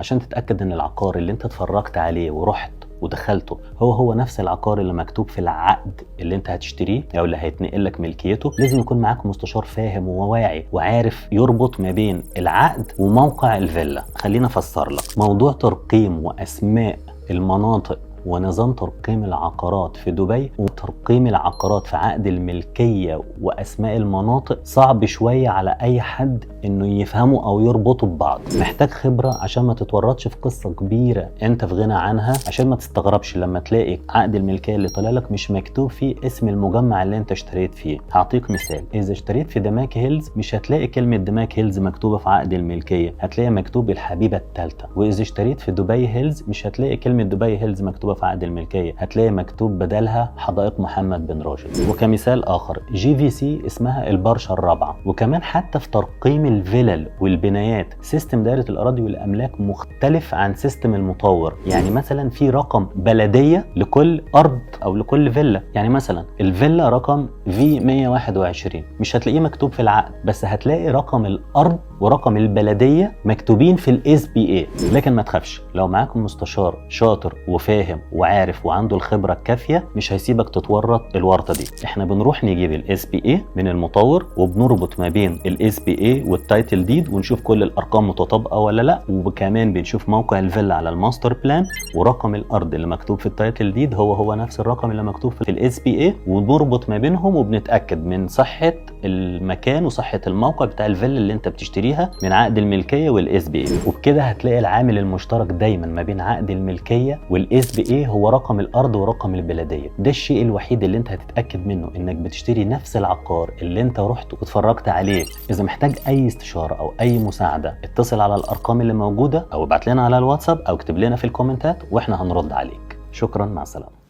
عشان تتأكد ان العقار اللي انت اتفرجت عليه ورحت ودخلته هو نفس العقار اللي مكتوب في العقد اللي انت هتشتريه او اللي هيتنقل لك ملكيته. لازم يكون معاك مستشار فاهم وواعي وعارف يربط ما بين العقد وموقع الفيلا. خلينا افسر لك موضوع ترقيم واسماء المناطق ونظام ترقيم العقارات في دبي وترقيم العقارات في عقد الملكية وأسماء المناطق صعب شوية على أي حد إنه يفهمه أو يربطه ببعض. محتاج خبرة عشان ما تتورطش في قصة كبيرة أنت في غنى عنها، عشان ما تستغربش لما تلاقي عقد الملكية اللي طلع لك مش مكتوب فيه اسم المجمع اللي أنت اشتريت فيه. هعطيك مثال: إذا اشتريت في دماك هيلز مش هتلاقي كلمة دماك هيلز مكتوبة في عقد الملكية، هتلاقي مكتوب الحبيبة الثالثة. وإذا اشتريت في دبي هيلز مش هتلاقي كلمة دبي هيلز مكتوبة في عقد الملكية، هتلاقي مكتوب بدلها حدائق محمد بن راشد. وكمثال آخر GVC اسمها البرشا الرابعة. وكمان حتى في ترقيم الفلل والبنايات سيستم دائرة الأراضي والأملاك مختلف عن سيستم المطور. يعني مثلا في رقم بلدية لكل أرض أو لكل فيلا، يعني مثلا الفيلا رقم V121 مش هتلاقيه مكتوب في العقد، بس هتلاقي رقم الأرض ورقم البلدية مكتوبين في SPA. لكن ما تخافش، لو معاكم مستشار شاطر وفاهم وعارف وعنده الخبرة الكافية مش هيسيبك تتورط الورطة دي. احنا بنروح نجيب SPA من المطور وبنربط ما بين SPA والتايتل ديد ونشوف كل الارقام متطابقة ولا لا، وكمان بنشوف موقع الفيلا على الماستر بلان ورقم الارض اللي مكتوب في التايتل ديد هو نفس الرقم اللي مكتوب في SPA، ونربط ما بينهم وبنتأكد من صحة المكان وصحة الموقع بتاع الفيلا اللي انت بتشتريها من عقد الملكية SPA. وبكده هتلاقي العامل المشترك دايما ما بين عقد الملكية SPA هو رقم الارض ورقم البلديه. ده الشيء الوحيد اللي انت هتتاكد منه انك بتشتري نفس العقار اللي انت رحت واتفرجت عليه. اذا محتاج اي استشاره او اي مساعده اتصل على الارقام اللي موجوده او ابعت لنا على الواتساب او اكتب لنا في الكومنتات واحنا هنرد عليك. شكرا، مع السلامه.